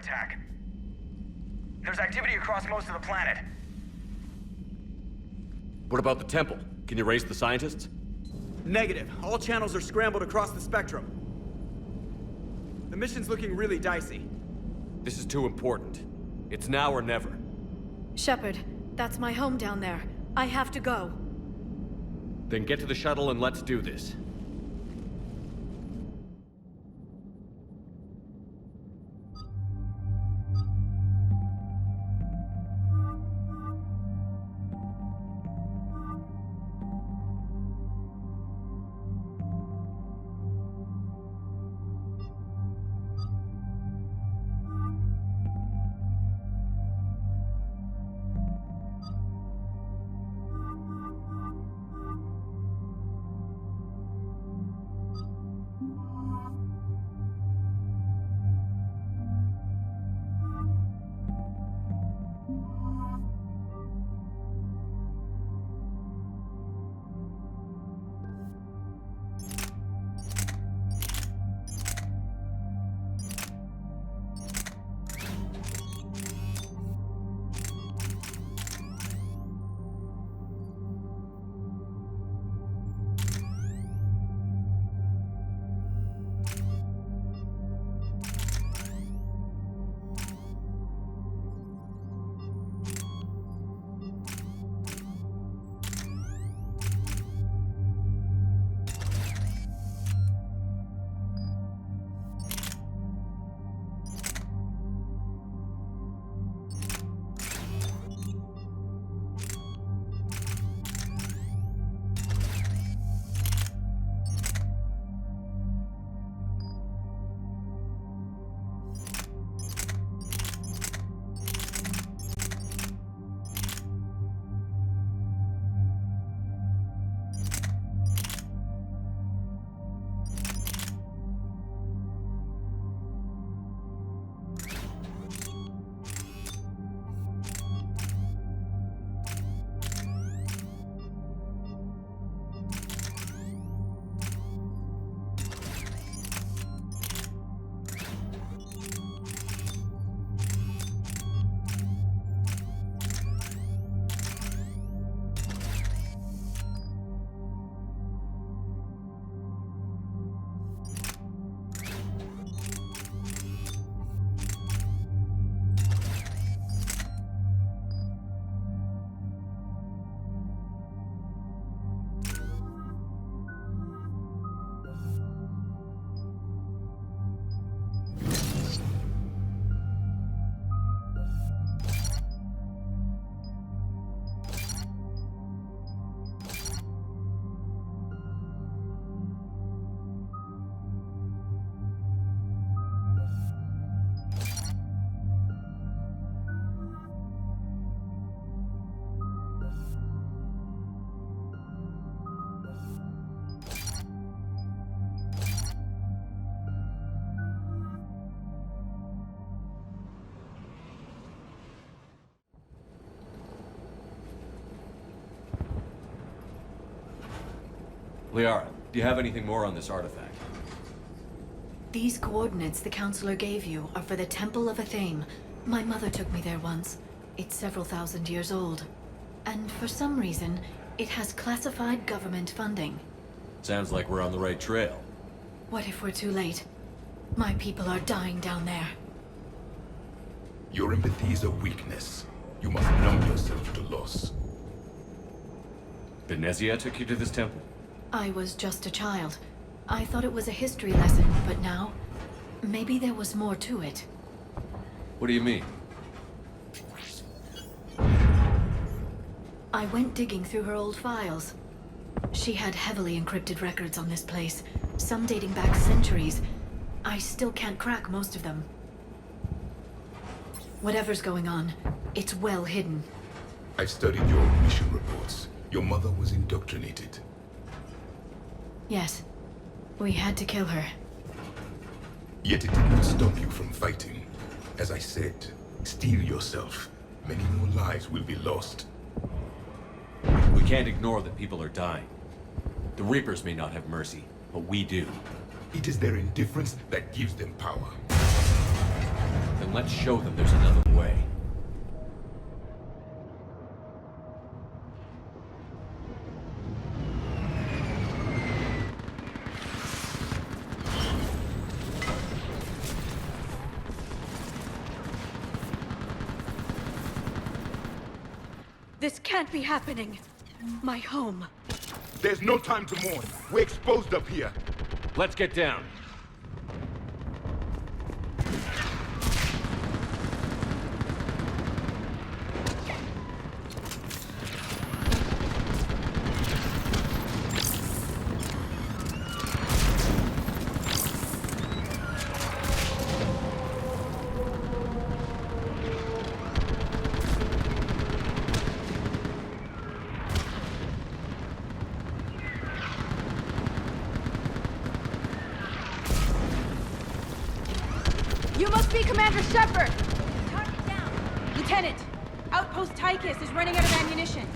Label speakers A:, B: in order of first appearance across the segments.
A: attack. There's activity across most of the planet.
B: What about the temple? Can you raise the scientists?
C: Negative. All channels are scrambled across the spectrum. The mission's looking really dicey.
B: This is too important. It's now or never.
D: Shepard, that's my home down there. I have to go.
B: Then get to the shuttle and let's do this. Liara, do you have anything more on this artifact?
D: These coordinates the Counselor gave you are for the Temple of Athame. My mother took me there once. It's several thousand years old. And for some reason, it has classified government funding.
B: Sounds like we're on the right trail.
D: What if we're too late? My people are dying down there.
E: Your empathy is a weakness. You must numb yourself to loss.
B: The Thessia took you to this temple?
D: I was just a child. I thought it was a history lesson, but now, maybe there was more to it.
B: What do you mean?
D: I went digging through her old files. She had heavily encrypted records on this place, some dating back centuries. I still can't crack most of them. Whatever's going on, it's well hidden.
E: I've studied your mission reports. Your mother was indoctrinated.
D: Yes, we had to kill her.
E: Yet it did not stop you from fighting. As I said, steel yourself. Many more lives will be lost.
B: We can't ignore that people are dying. The Reapers may not have mercy, but we do.
E: It is their indifference that gives them power.
B: Then then let's show them there's another way.
F: This can't be happening. My home.
E: There's no time to mourn. We're exposed up here.
B: Let's get down.
F: You must be Commander Shepard! Target down. Lieutenant, Outpost Tychus is running out of ammunition.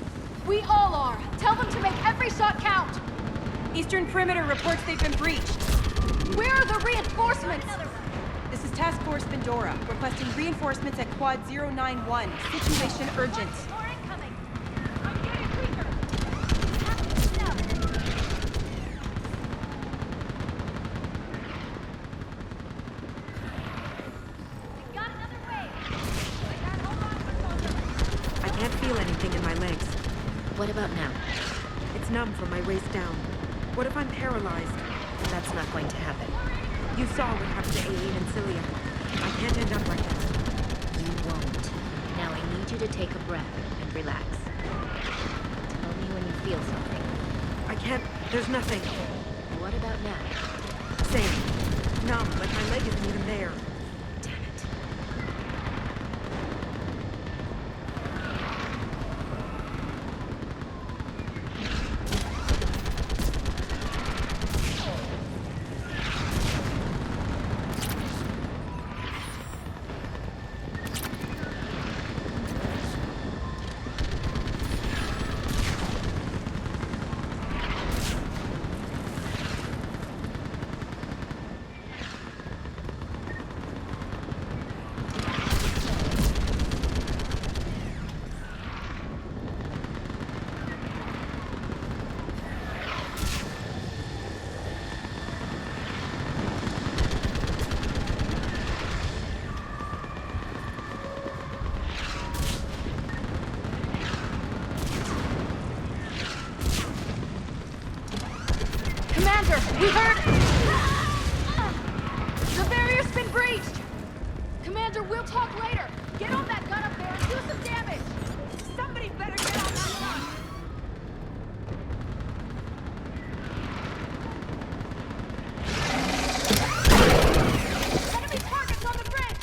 F: We all are. Tell them to make every shot count. Eastern Perimeter reports they've been breached. Where are the reinforcements? This is Task Force Pandora, requesting reinforcements at Quad 091. Situation urgent. More incoming. I'm getting creeper.
G: I can't feel anything in my legs.
H: What about now?
G: It's numb from my waist down. What if I'm paralyzed?
H: That's not going to happen.
G: You saw what happened to Aileen and Cilia. I can't end up like that.
H: You won't. Now I need you to take a breath and relax. Tell me when you feel something.
G: I can't. There's nothing.
H: What about now?
G: Same. Numb, but my leg isn't even there.
H: Damn it.
F: Commander, we heard... The barrier's been breached! Commander, we'll talk later! Get on that gun up there and do some damage! Somebody better get on that gun! Enemy targets on the bridge!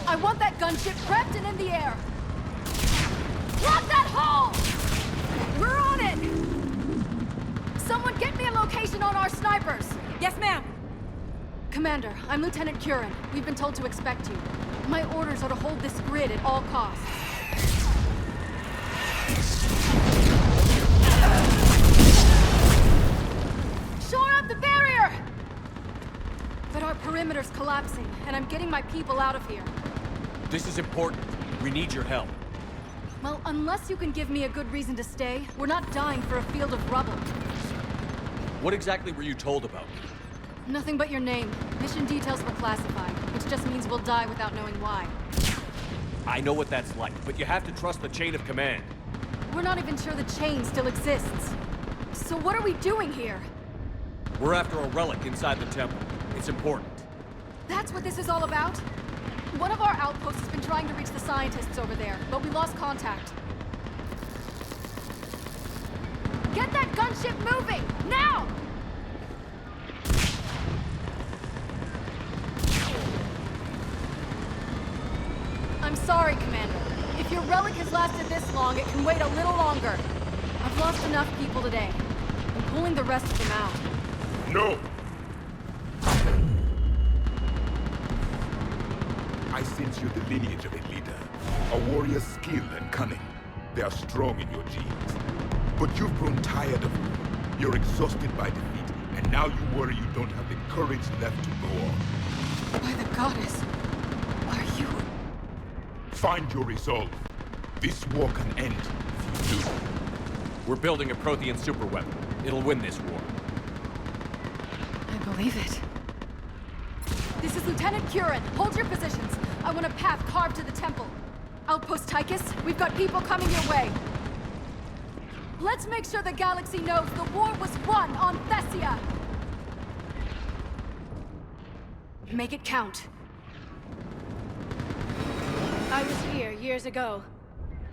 F: I want that gunship prepped and in the air! Lock that hole! We're on it! Someone get me a location on our snipers! Yes, ma'am! Commander, I'm Lieutenant Curran. We've been told to expect you. My orders are to hold this grid at all costs. Shore up the barrier! But our perimeter's collapsing, and I'm getting my people out of here.
B: This is important. We need your help.
F: Well, unless you can give me a good reason to stay, we're not dying for a field of rubble.
B: What exactly were you told about me?
F: Nothing but your name. Mission details were classified, which just means we'll die without knowing why.
B: I know what that's like, but you have to trust the chain of command.
F: We're not even sure the chain still exists. So what are we doing here?
B: We're after a relic inside the temple. It's important.
F: That's what this is all about? One of our outposts has been trying to reach the scientists over there, but we lost contact. Get that gunship moving! Now! I'm sorry, Commander. If your relic has lasted this long, it can wait a little longer. I've lost enough people today. I'm pulling the rest of them out.
E: No! I sense you're the lineage of a leader. A warrior's skill and cunning. They are strong in your genes. But you've grown tired of war. You're exhausted by defeat, and now you worry you don't have the courage left to go on.
F: By the goddess, are you...
E: Find your resolve. This war can end if you do.
B: We're building a Prothean superweapon. It'll win this war.
F: I believe it. This is Lieutenant Curran. Hold your positions. I want a path carved to the temple. Outpost Tychus, we've got people coming your way. Let's make sure the galaxy knows the war was won on Thessia. Make it count. I was here years ago.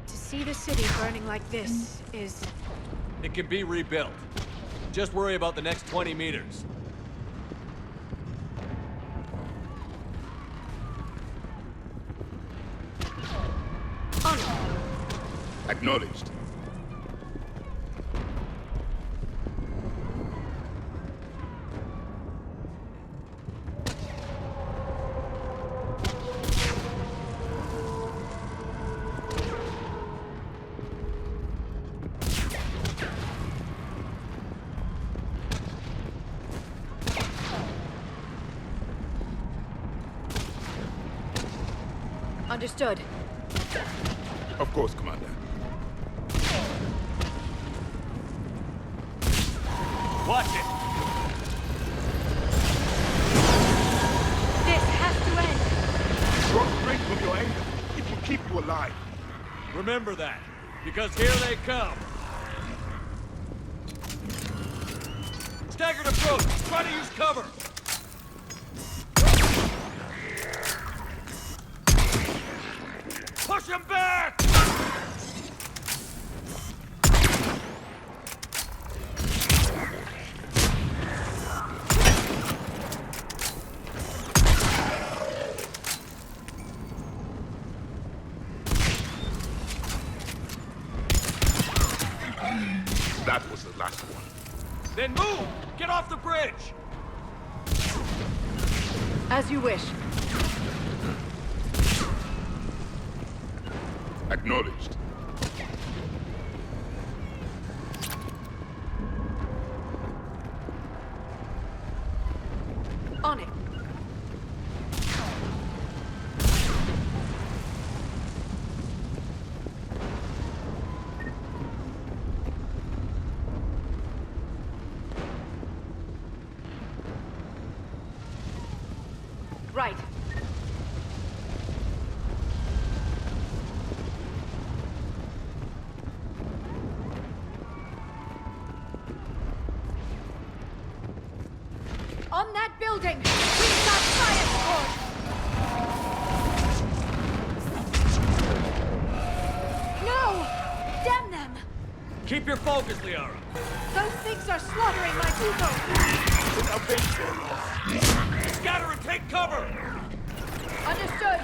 F: To see the city burning like this is...
B: It can be rebuilt. Just worry about the next 20 meters.
E: Acknowledged.
F: Understood.
E: Of course, Commander.
B: Watch it!
F: This has to end!
E: Draw strength from your anger. It will keep you alive.
B: Remember that, because here they come. Staggered approach! Try to use cover! Push him back!
E: That was the last one.
B: Then move! Get off the bridge!
F: As you wish.
E: Acknowledged.
F: On it. Right. On that building! We've got fire support! No! Damn them!
B: Keep your focus, Liara.
F: Those things are slaughtering my people!
B: Scatter and take cover!
F: Understood!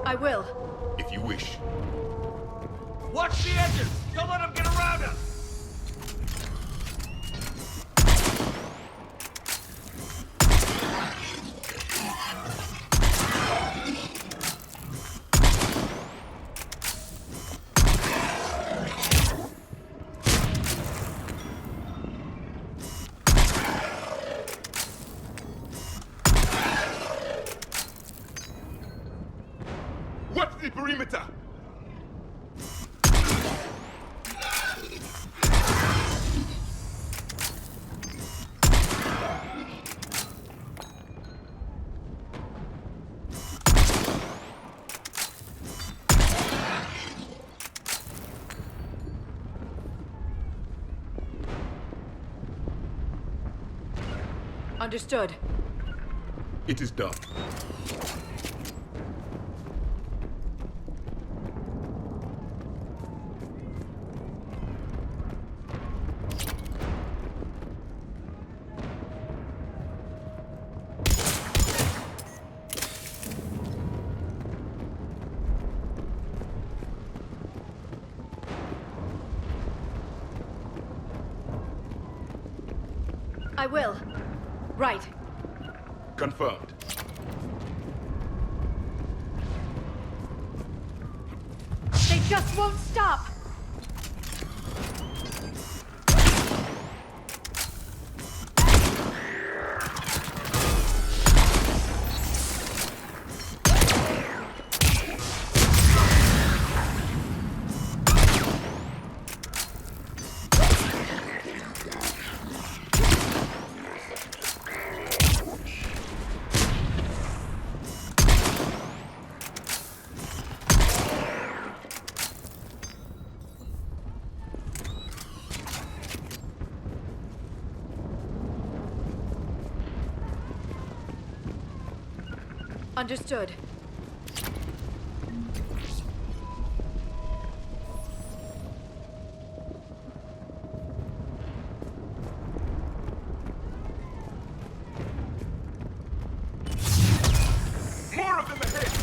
F: I will.
E: If you wish.
B: Watch the edges! Don't let them get around us!
E: perimeter!
F: Understood.
E: It is done.
F: I will. Right.
E: Confirmed.
F: They just won't stop! Understood.
E: More of them ahead!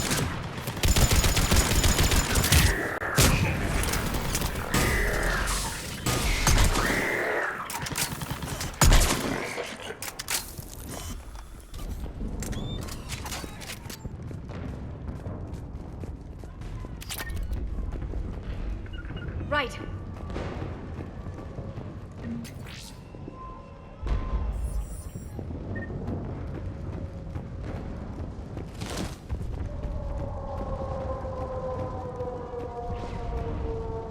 F: Right.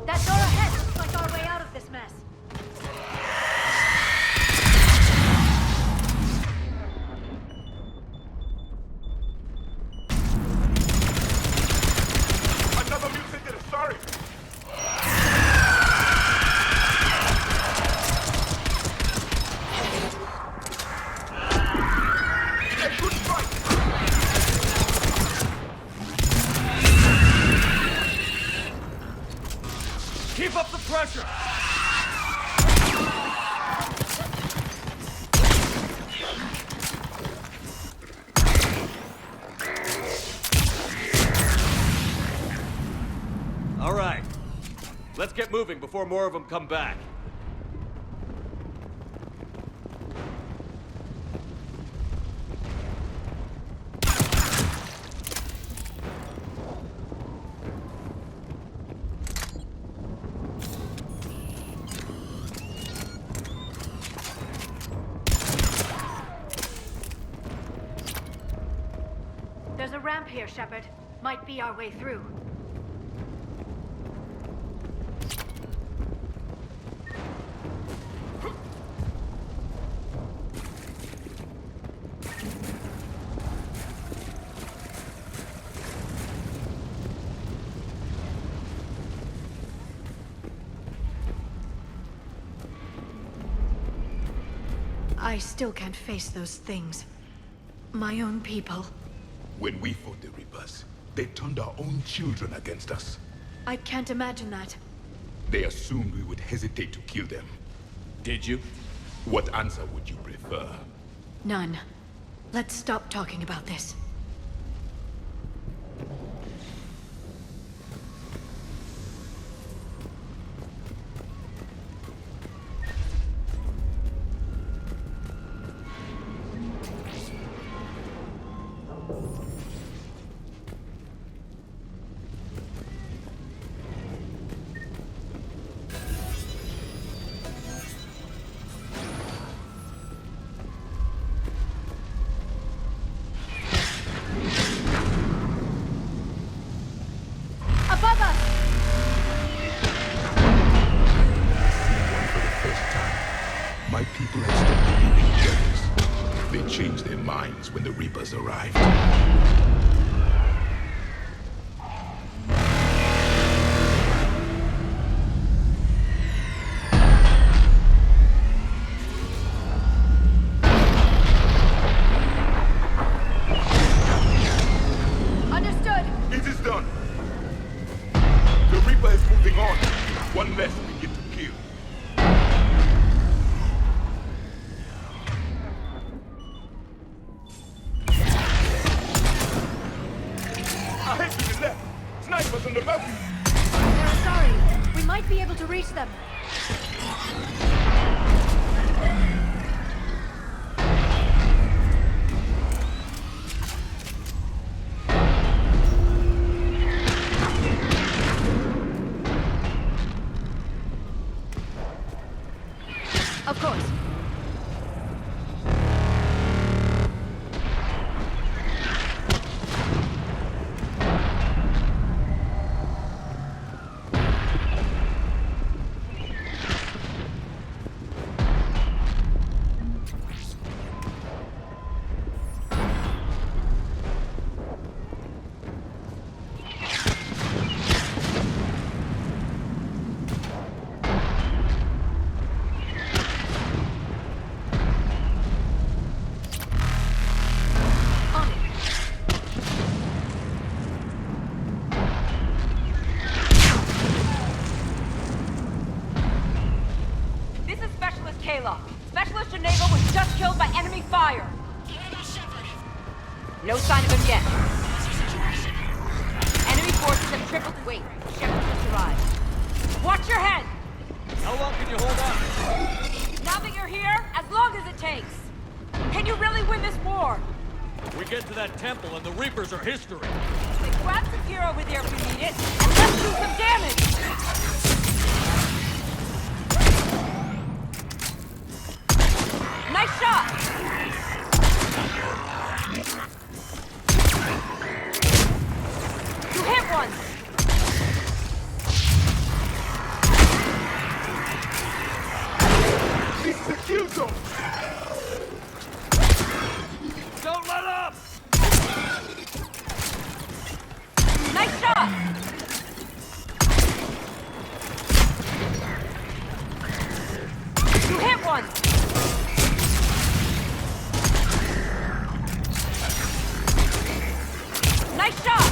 F: That door ahead looks like our way out of this mess.
E: Another mutated, sorry! A good fight!
B: Keep up the pressure! All right. Let's get moving before more of them come back.
F: There's a ramp here, Shepard. Might be our way through.
D: I still can't face those things. My own people.
E: When we fought the Reapers, they turned our own children against us.
D: I can't imagine that.
E: They assumed we would hesitate to kill them.
B: Did you?
E: What answer would you prefer?
D: None. Let's stop talking about this.
E: wings when the Reapers arrived.
F: Understood.
E: It is done. The Reaper is moving on. One less we get to kill. Ahead to the left. Snipers on the mountain.
F: They're sorry. We might be able to reach them. Of course.
I: Specialist Geneva was just killed by enemy fire. No sign of him yet. Enemy forces have tripled. Wait, Shepard just arrived. Watch your head!
B: How long can you hold out?
I: Now that you're here, as long as it takes. Can you really win this war?
B: We get to that temple and the Reapers are history.
I: Then grab some gear over there if you need it, and let's do some damage! Nice shot! You hit one!
E: This is a kill zone!
B: Don't let up!
I: Nice shot! You hit one! Nice shot!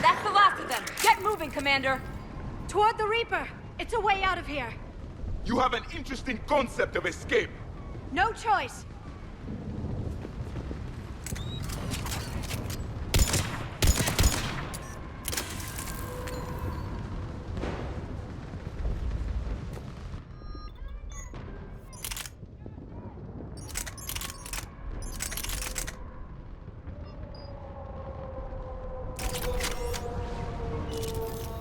I: That's the last of them. Get moving, Commander.
F: Toward the Reaper. It's a way out of here.
E: You have an interesting concept of escape.
F: No choice.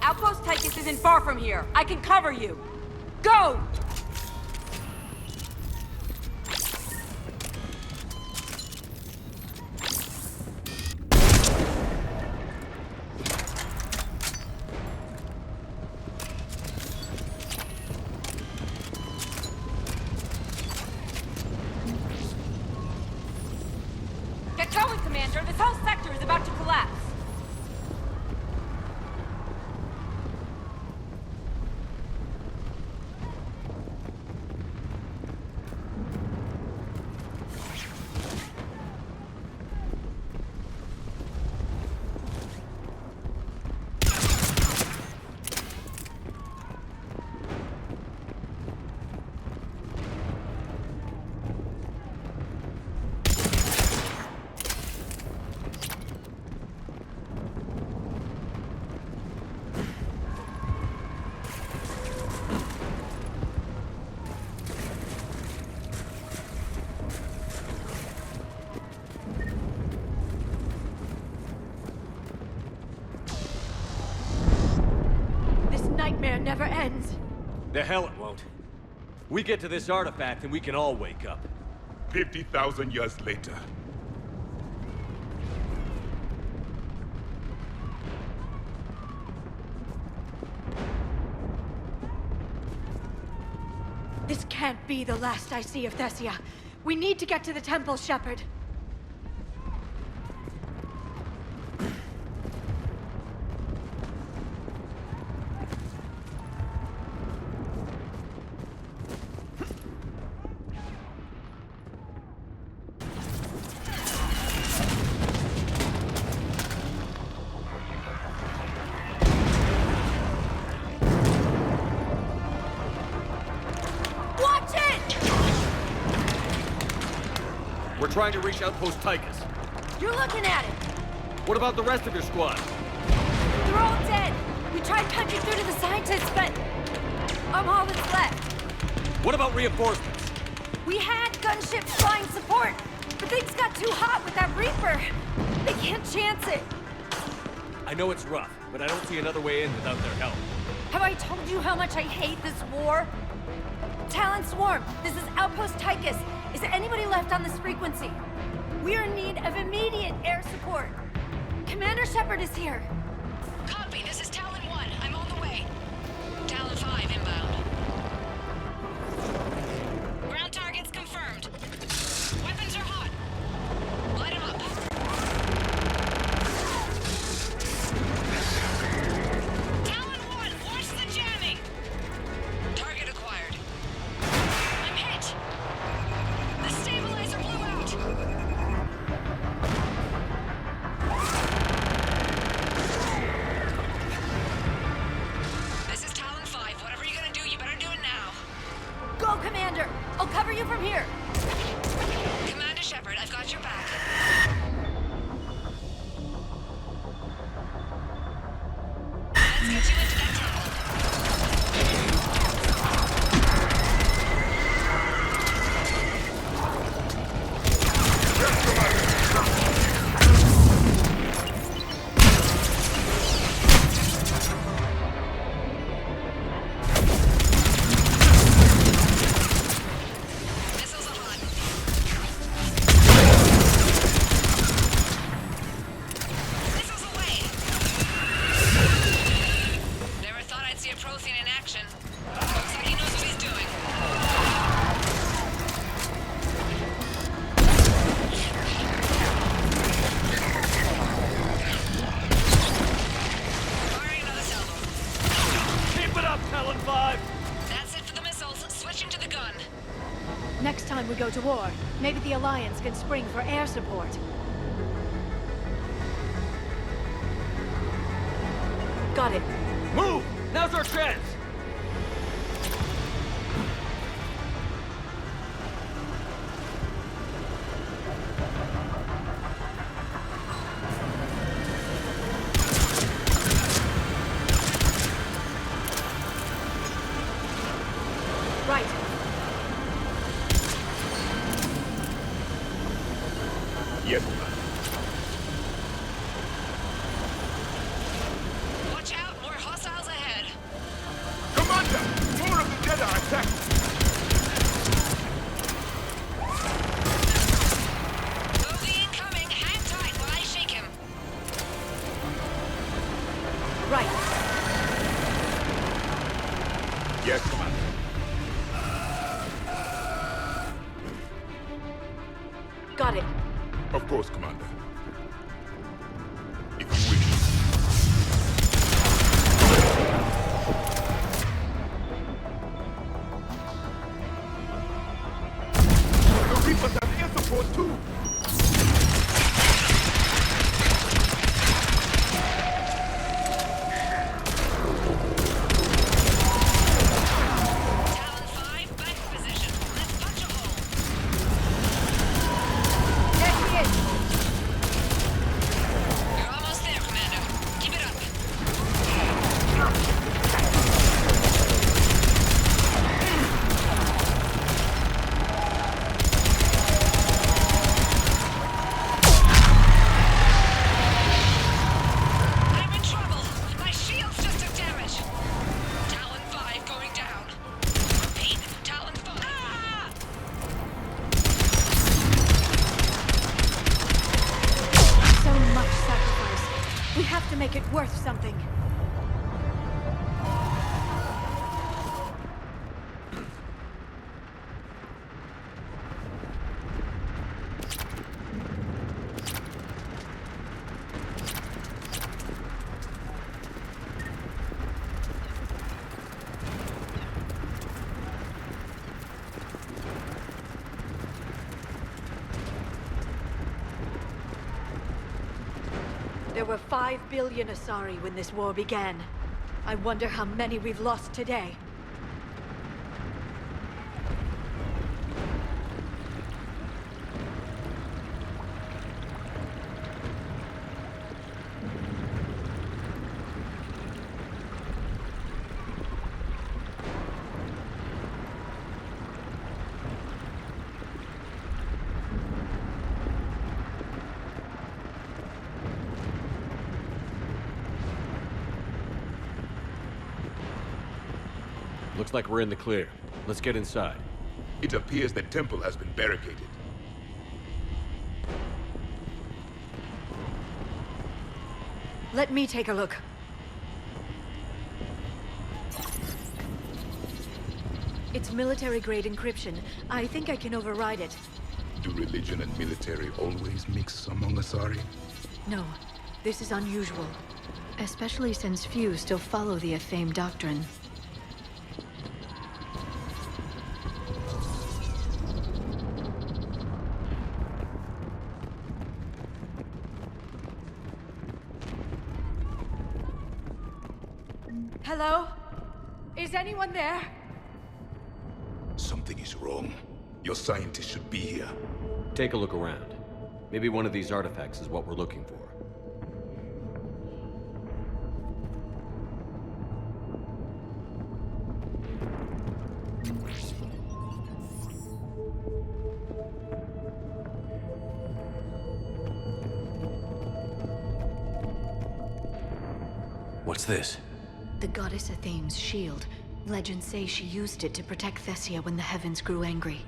I: Outpost Tychus isn't far from here. I can cover you. Go! Get going, Commander. This whole sector is about to collapse.
F: Nightmare never ends.
B: The hell it won't. We get to this artifact and we can all wake up.
E: 50,000 years later.
F: This can't be the last I see of Thessia. We need to get to the temple, Shepard.
B: We're trying to reach Outpost Tychus.
I: You're looking at it.
B: What about the rest of your squad?
I: They're all dead. We tried punching through to the scientists, but I'm all that's left.
B: What about reinforcements?
I: We had gunships flying support, but things got too hot with that Reaper. They can't chance it.
B: I know it's rough, but I don't see another way in without their help.
I: Have I told you how much I hate this war? Talon Swarm, this is Outpost Tychus. Is there anybody left on this frequency? We are in need of immediate air support. Commander Shepard is here.
J: Copy, this is Talon 1. I'm on the way. Talon 5 inbound. Ground targets confirmed. Weapons are hot. Light 'em up. Talon 1, watch the jamming! Target acquired. I'm hit! The stabilizer blew out! This is Talon 5. Whatever you're gonna do, you better do it now.
I: Go, Commander! I'll cover you from here.
J: Commander Shepard, I've got your back. Let's get you into that temple. Missiles are hot. Missiles away. Never thought I'd see a Prothean in action. Looks like he knows what he's doing. Firing another salvo.
B: Keep it up, Talon 5!
J: That's it for the missiles. Switching to the gun.
F: Next time we go to war, maybe the Alliance can spring for air support. Got it.
B: Move! Now's our chance!
F: Right.
E: Yes, Commander.
J: Watch out, more hostiles ahead.
E: Commander! More of the Dead are attacking!
J: Bogey incoming. Hang tight while I shake him.
F: Right.
E: Yes, Commander.
F: Got it.
E: Of course, Commander. If you wish. The Reapers have air support too!
J: Talon 5, back in position. Let's punch a hole.
I: There he is.
J: You're almost there, Commander. Keep it up. I'm in trouble. My shields just took damage. Talon 5 going down. Repeat, Talon 5. Ah!
F: So much sacrifice. We have to make it worth something.
I: There were 5 billion Asari when this war began. I wonder how many we've lost today.
B: Looks like we're in the clear. Let's get inside.
E: It appears the temple has been barricaded.
I: Let me take a look. It's military-grade encryption. I think I can override it.
E: Do religion and military always mix among Asari?
I: No, this is unusual.
D: Especially since few still follow the Athame doctrine.
I: Hello? Is anyone there?
E: Something is wrong. Your scientists should be here.
B: Take a look around. Maybe one of these artifacts is what we're looking for. What's this?
D: The goddess Athame's shield. Legends say she used it to protect Thessia when the heavens grew angry.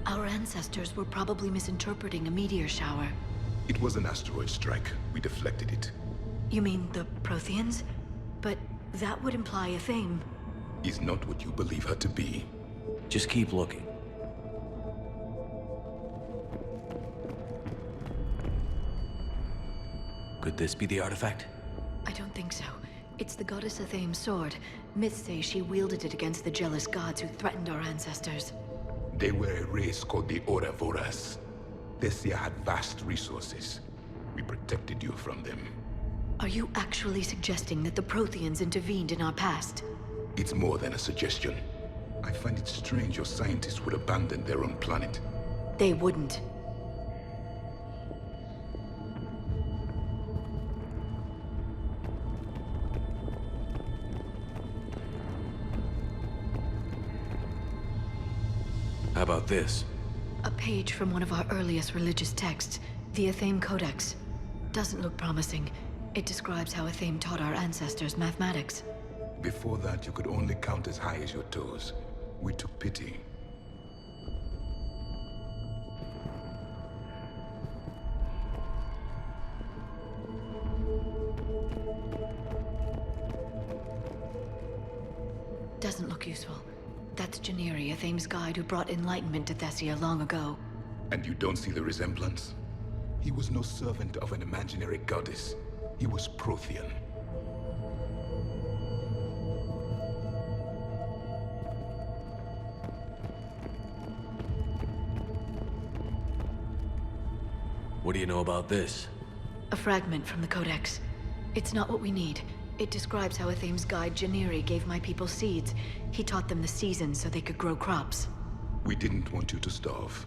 D: Our ancestors were probably misinterpreting a meteor shower.
E: It was an asteroid strike. We deflected it.
D: You mean the Protheans? But that would imply Athame.
E: Is not what you believe her to be.
B: Just keep looking. Could this be the artifact?
D: I don't think so. It's the goddess Athame's sword. Myths say she wielded it against the jealous gods who threatened our ancestors.
E: They were a race called the Oravoras. Thessia had vast resources. We protected you from them.
D: Are you actually suggesting that the Protheans intervened in our past?
E: It's more than a suggestion. I find it strange your scientists would abandon their own planet.
D: They wouldn't.
B: How about this?
D: A page from one of our earliest religious texts, the Athame Codex. Doesn't look promising. It describes how Athame taught our ancestors mathematics.
E: Before that, you could only count as high as your toes. We took pity.
D: Doesn't look useful. That's Janiri, Athame's guide who brought enlightenment to Thessia long ago.
E: And you don't see the resemblance? He was no servant of an imaginary goddess. He was Prothean.
B: What do you know about this?
D: A fragment from the Codex. It's not what we need. It describes how Athame's guide Janiri gave my people seeds. He taught them the seasons so they could grow crops.
E: We didn't want you to starve.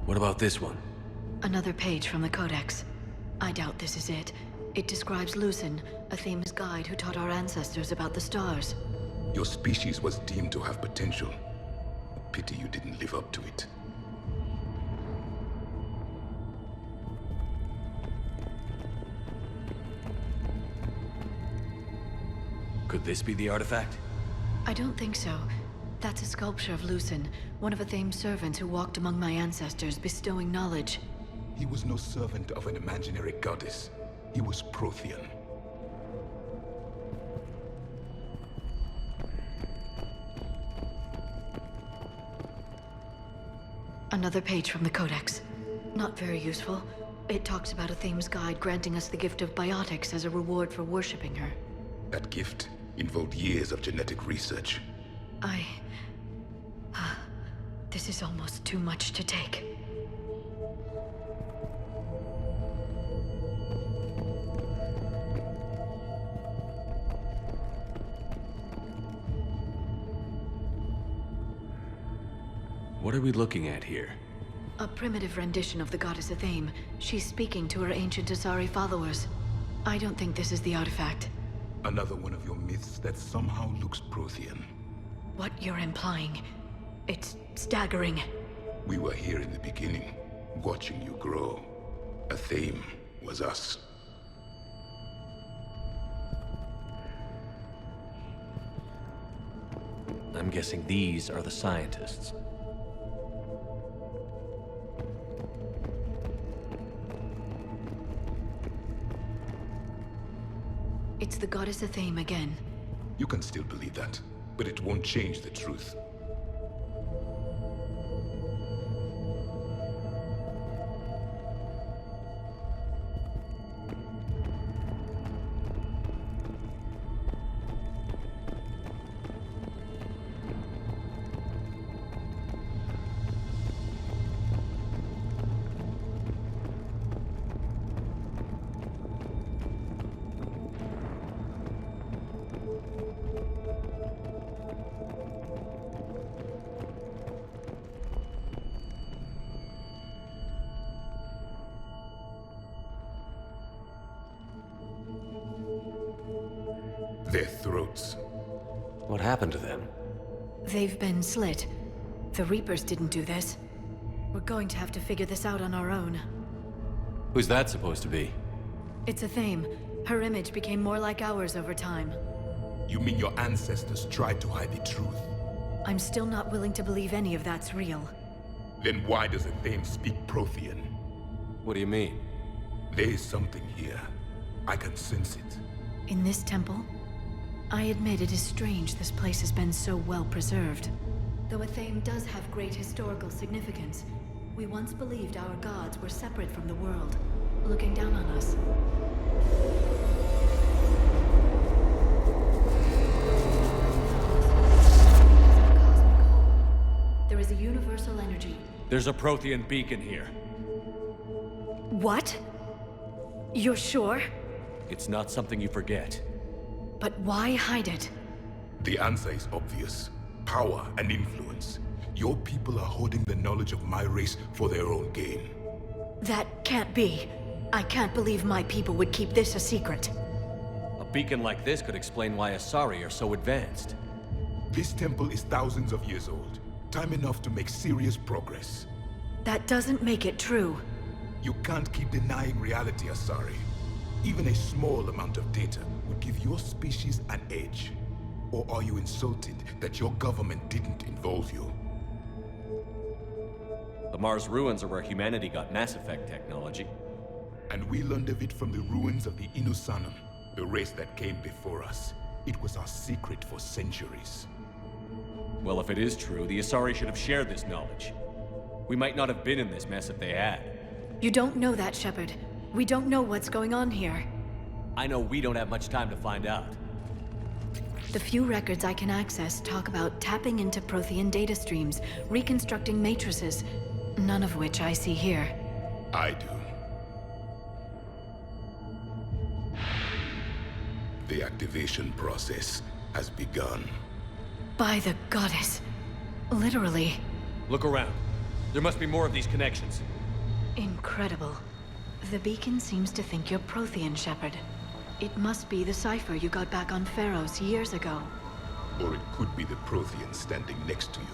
B: What about this one?
D: Another page from the Codex. I doubt this is it. It describes Lucen, Athame's guide who taught our ancestors about the stars.
E: Your species was deemed to have potential. A pity you didn't live up to it.
B: Could this be the artifact?
D: I don't think so. That's a sculpture of Lucen, one of Athame's servants who walked among my ancestors, bestowing knowledge.
E: He was no servant of an imaginary goddess. He was Prothean.
D: Another page from the Codex. Not very useful. It talks about a Thames guide granting us the gift of biotics as a reward for worshipping her.
E: That gift involved years of genetic research.
D: This is almost too much to take.
B: What are we looking at here?
D: A primitive rendition of the goddess Athame. She's speaking to her ancient Asari followers. I don't think this is the artifact.
E: Another one of your myths that somehow looks Prothean.
D: What you're implying, it's staggering.
E: We were here in the beginning, watching you grow. Athame was us.
B: I'm guessing these are the scientists.
D: It's the goddess Athame again.
E: You can still believe that, but it won't change the truth. Their throats.
B: What happened to them?
D: They've been slit. The Reapers didn't do this. We're going to have to figure this out on our own.
B: Who's that supposed to be?
D: It's Athame. Her image became more like ours over time.
E: You mean your ancestors tried to hide the truth?
D: I'm still not willing to believe any of that's real.
E: Then why does Athame speak Prothean?
B: What do you mean?
E: There is something here. I can sense it.
D: In this temple? I admit it is strange this place has been so well preserved. Though Athame does have great historical significance, we once believed our gods were separate from the world, looking down on us. There is a universal energy.
B: There's a Prothean beacon here.
D: What? You're sure?
B: It's not something you forget.
D: But why hide it?
E: The answer is obvious. Power and influence. Your people are hoarding the knowledge of my race for their own gain.
D: That can't be. I can't believe my people would keep this a secret.
B: A beacon like this could explain why Asari are so advanced.
E: This temple is thousands of years old. Time enough to make serious progress.
D: That doesn't make it true.
E: You can't keep denying reality, Asari. Even a small amount of data would give your species an edge. Or are you insulted that your government didn't involve you?
B: The Mars ruins are where humanity got Mass Effect technology.
E: And we learned of it from the ruins of the Inusanum, the race that came before us. It was our secret for centuries.
B: Well, if it is true, the Asari should have shared this knowledge. We might not have been in this mess if they had.
D: You don't know that, Shepard. We don't know what's going on here.
B: I know we don't have much time to find out.
D: The few records I can access talk about tapping into Prothean data streams, reconstructing matrices, none of which I see here.
E: I do. The activation process has begun.
D: By the goddess. Literally.
B: Look around. There must be more of these connections.
D: Incredible. The beacon seems to think you're Prothean, Shepard. It must be the cipher you got back on Pharaohs years ago.
E: Or it could be the Prothean standing next to you.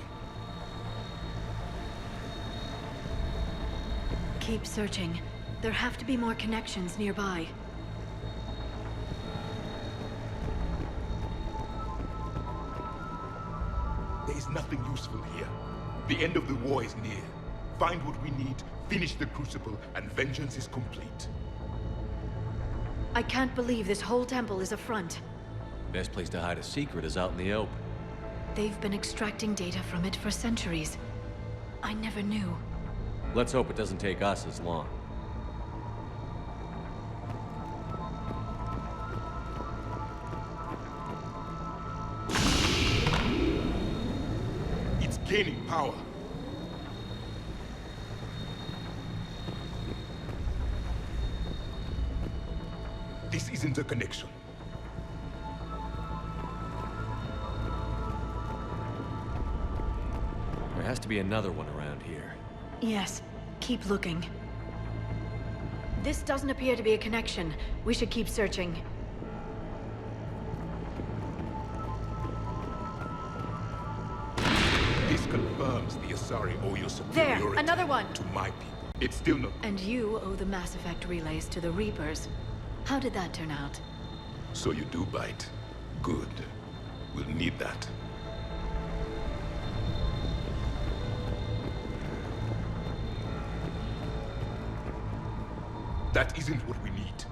D: Keep searching. There have to be more connections nearby.
E: There is nothing useful here. The end of the war is near. Find what we need, finish the Crucible, and vengeance is complete.
D: I can't believe this whole temple is a front.
B: Best place to hide a secret is out in the open.
D: They've been extracting data from it for centuries. I never knew.
B: Let's hope it doesn't take us as long.
E: It's gaining power. This isn't a connection.
B: There has to be another one around here.
D: Yes, keep looking. This doesn't appear to be a connection. We should keep searching.
E: This confirms the Asari owe your superiority
D: There, another one.
E: to my people. It's still not.
D: And you owe the Mass Effect relays to the Reapers. How did that turn out?
E: So you do bite. Good. We'll need that. That isn't what we need.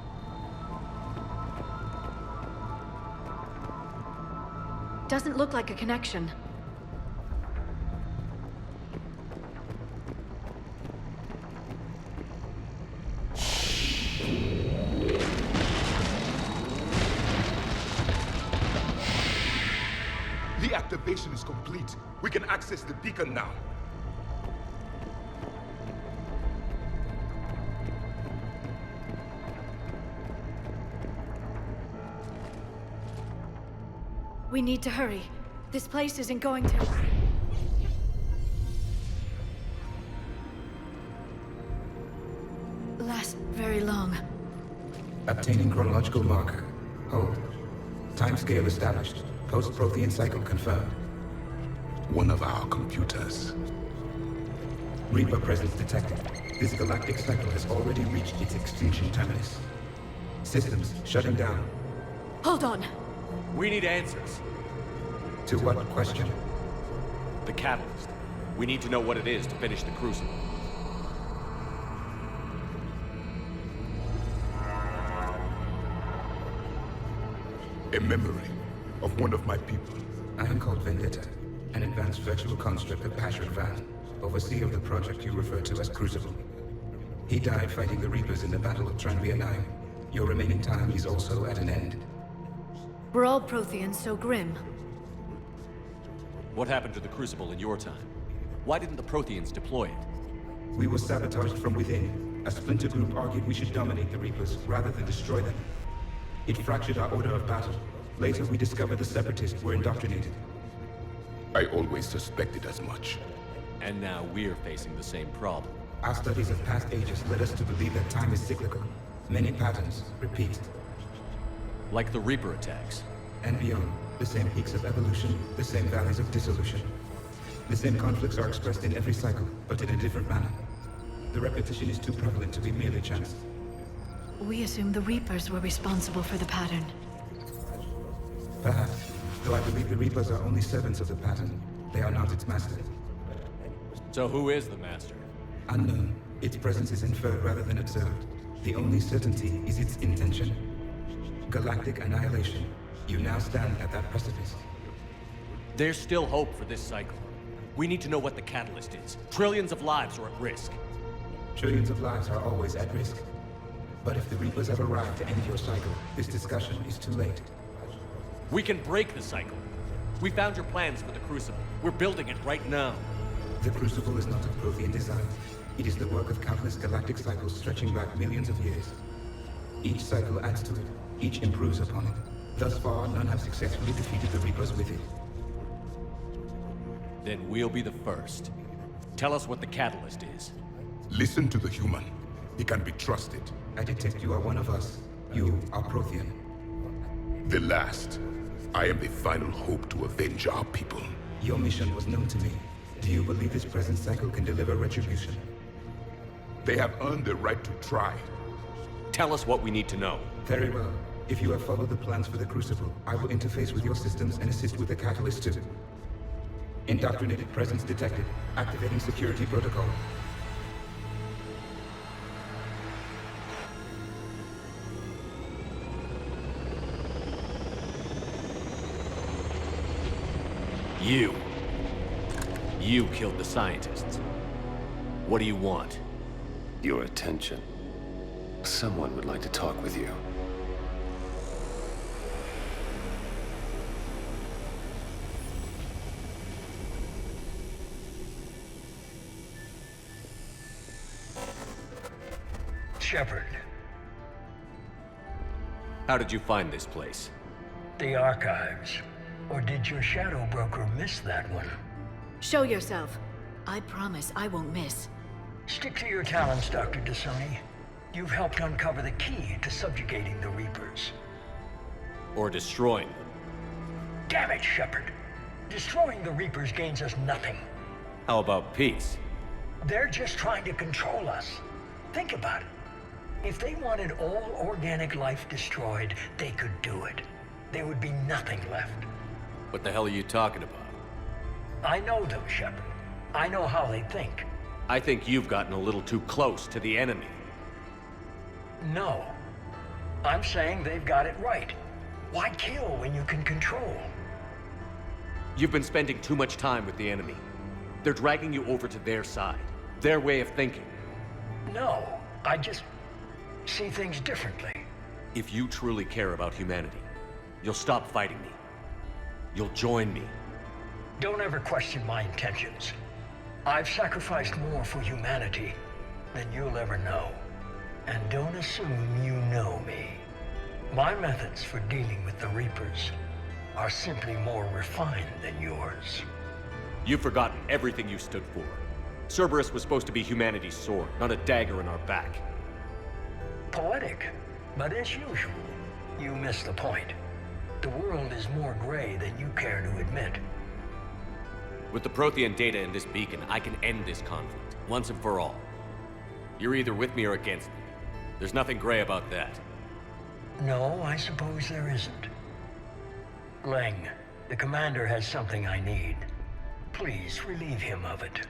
D: Doesn't look like a connection.
E: The activation is complete. We can access the beacon now.
D: We need to hurry. This place isn't going to... last very long.
K: Obtaining chronological marker. Hold. Timescale established. Post-Prothean cycle confirmed.
E: One of our computers.
K: Reaper presence detected. This galactic cycle has already reached its extinction terminus. Systems shutting down.
D: Hold on.
B: We need answers.
K: To what question?
B: The catalyst. We need to know what it is to finish the Crucible.
E: A memory of one of my people.
K: I am called Vendetta, an advanced virtual construct of Patrick Van, overseer of the project you refer to as Crucible. He died fighting the Reapers in the Battle of Tranvia 9. Your remaining time is also at an end.
D: We're all Protheans so grim.
B: What happened to the Crucible in your time? Why didn't the Protheans deploy it?
K: We were sabotaged from within. A splinter group argued we should dominate the Reapers rather than destroy them. It fractured our order of battle. Later, we discovered the Separatists were indoctrinated.
E: I always suspected as much.
B: And now we're facing the same problem.
K: Our studies of past ages led us to believe that time is cyclical. Many patterns repeat.
B: Like the Reaper attacks.
K: And beyond, the same peaks of evolution, the same valleys of dissolution. The same conflicts are expressed in every cycle, but in a different manner. The repetition is too prevalent to be merely chance.
D: We assumed the Reapers were responsible for the pattern.
K: Perhaps, though I believe the Reapers are only servants of the pattern. They are not its master.
B: So who is the Master?
K: Unknown. Its presence is inferred rather than observed. The only certainty is its intention. Galactic annihilation. You now stand at that precipice.
B: There's still hope for this cycle. We need to know what the catalyst is. Trillions of lives are at risk.
K: Trillions of lives are always at risk. But if the Reapers have arrived to end your cycle, this discussion is too late.
B: We can break the cycle. We found your plans for the Crucible. We're building it right now.
K: The Crucible is not of Prothean design. It is the work of countless galactic cycles stretching back millions of years. Each cycle adds to it. Each improves upon it. Thus far, none have successfully defeated the Reapers with it.
B: Then we'll be the first. Tell us what the catalyst is.
E: Listen to the human. He can be trusted.
K: I detect you are one of us. You are Prothean.
E: The last. I am the final hope to avenge our people.
K: Your mission was known to me. Do you believe this present cycle can deliver retribution?
E: They have earned the right to try.
B: Tell us what we need to know.
K: Very well. If you have followed the plans for the Crucible, I will interface with your systems and assist with the catalyst too. Indoctrinated presence detected. Activating security protocol.
B: You killed the scientists. What do you want?
L: Your attention. Someone would like to talk with you.
M: Shepard.
B: How did you find this place?
M: The archives. Or did your shadow broker miss that one?
D: Show yourself. I promise I won't miss.
M: Stick to your talents, Dr. D'Soni. You've helped uncover the key to subjugating the Reapers.
B: Or destroying them?
M: Damn it, Shepard. Destroying the Reapers gains us nothing.
B: How about peace?
M: They're just trying to control us. Think about it. If they wanted all organic life destroyed, they could do it. There would be nothing left.
B: What the hell are you talking about?
M: I know them, Shepard. I know how they think.
B: I think you've gotten a little too close to the enemy.
M: No. I'm saying they've got it right. Why kill when you can control?
B: You've been spending too much time with the enemy. They're dragging you over to their side. Their way of thinking.
M: No, I just see things differently.
B: If you truly care about humanity, you'll stop fighting me. You'll join me.
M: Don't ever question my intentions. I've sacrificed more for humanity than you'll ever know. And don't assume you know me. My methods for dealing with the Reapers are simply more refined than yours.
B: You've forgotten everything you stood for. Cerberus was supposed to be humanity's sword, not a dagger in our back.
M: Poetic, but as usual, you miss the point. The world is more gray than you care to admit.
B: With the Prothean data in this beacon, I can end this conflict, once and for all. You're either with me or against me. There's nothing gray about that.
M: No, I suppose there isn't. Leng, the commander has something I need. Please relieve him of it.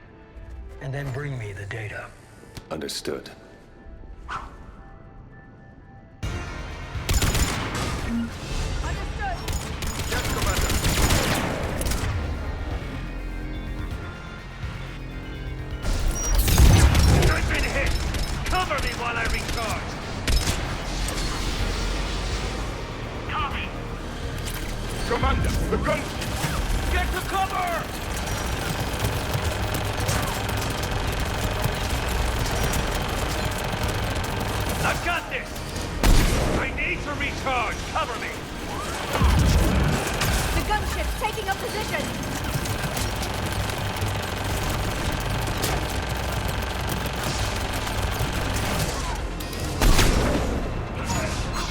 M: And then bring me the data.
L: Understood.
A: I've been hit! Cover me while I recharge! Copy!
E: Commander, the gun...
A: Get to cover! I've got this! I need to recharge! Cover me!
I: The gunship's taking up position!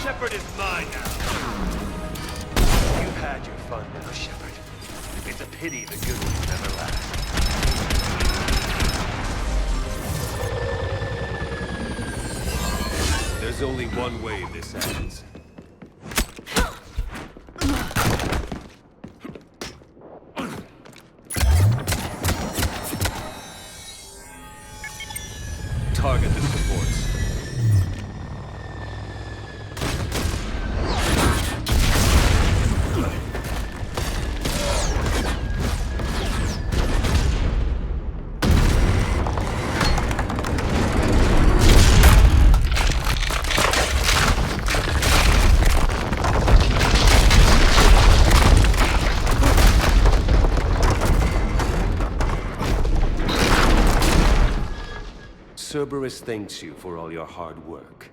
A: Shepard is mine now. You've had your fun now, Shepard. It's a pity the good ones never last. There's only one way this ends. Target the supports.
L: Cerberus thanks you for all your hard work.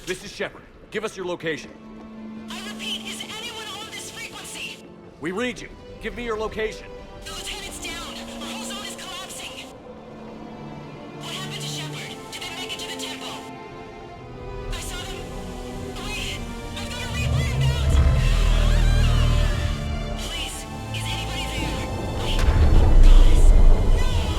B: This is Shepard. Give us your location.
J: I repeat, is anyone on this frequency?
B: We read you. Give me your location.
J: The lieutenant's down. Our whole zone is collapsing. What happened to Shepard? Did they make it to the temple? I saw them. Wait, I've got a Reaper inbound. Please, is anybody there? Wait, guys, no!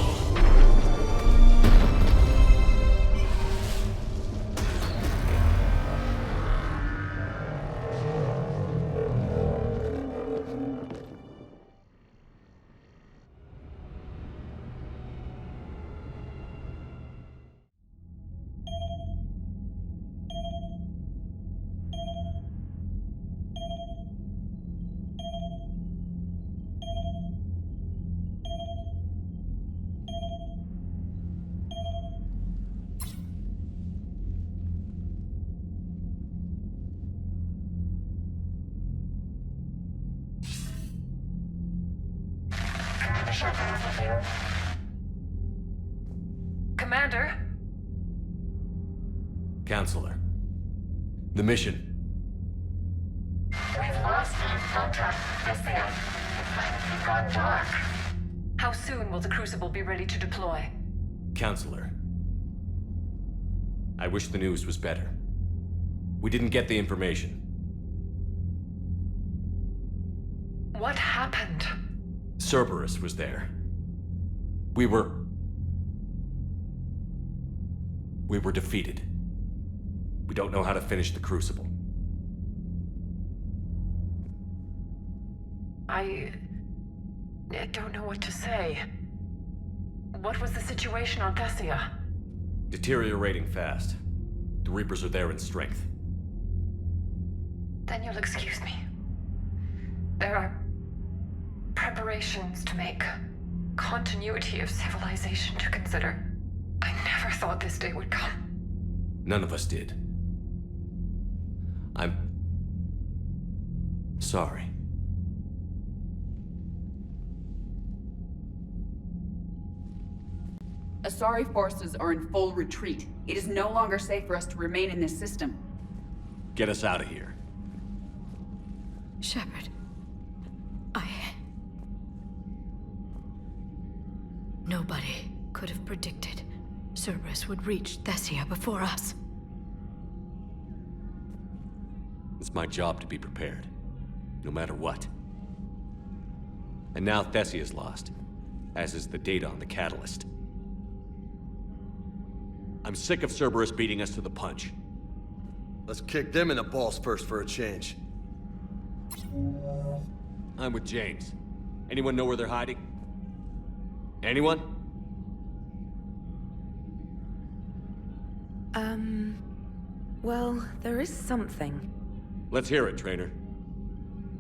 N: Commander?
B: Counselor. The mission.
N: We've lost contact with Thessia. It's gone dark. How soon will the Crucible be ready to deploy?
B: Counselor. I wish the news was better. We didn't get the information.
N: What happened?
B: Cerberus was there. We were defeated. We don't know how to finish the Crucible.
N: I don't know what to say. What was the situation on Thessia?
B: Deteriorating fast. The Reapers are there in strength.
N: Then you'll excuse me. There are preparations to make, continuity of civilization to consider. I never thought this day would come.
B: None of us did. I'm sorry.
O: Asari forces are in full retreat. It is no longer safe for us to remain in this system.
B: Get us out of here.
D: Shepard. Nobody could have predicted Cerberus would reach Thessia before us.
B: It's my job to be prepared, no matter what. And now Thessia's lost, as is the data on the catalyst. I'm sick of Cerberus beating us to the punch.
A: Let's kick them in the balls first for a change.
B: I'm with James. Anyone know where they're hiding? Anyone?
G: Well, there is something.
B: Let's hear it, Trainer.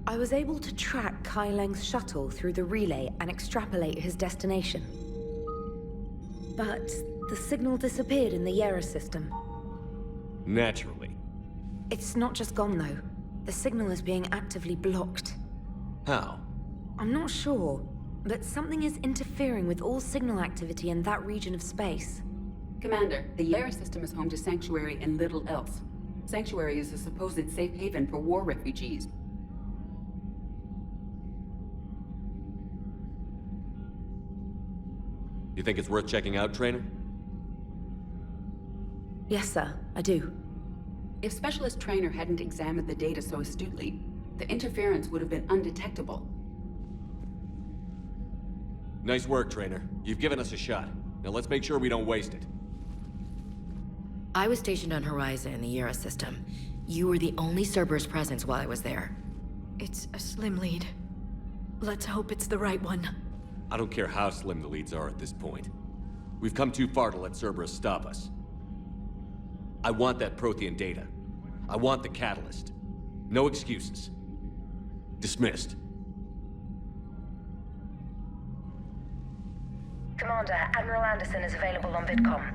G: I was able to track Kai Leng's shuttle through the relay and extrapolate his destination. But the signal disappeared in the Yera system.
B: Naturally.
G: It's not just gone, though. The signal is being actively blocked.
B: How?
G: I'm not sure, but something is interfering with all signal activity in that region of space.
O: Commander, the Yera system is home to Sanctuary and little else. Sanctuary is a supposed safe haven for war refugees.
B: You think it's worth checking out, Trainer?
G: Yes, sir, I do.
O: If Specialist Trainer hadn't examined the data so astutely, the interference would have been undetectable.
B: Nice work, Trainer. You've given us a shot. Now let's make sure we don't waste it.
P: I was stationed on Horizon in the Yera system. You were the only Cerberus presence while I was there.
D: It's a slim lead. Let's hope it's the right one.
B: I don't care how slim the leads are at this point. We've come too far to let Cerberus stop us. I want that Prothean data. I want the catalyst. No excuses. Dismissed.
Q: Commander, Admiral Anderson is available on VidCom.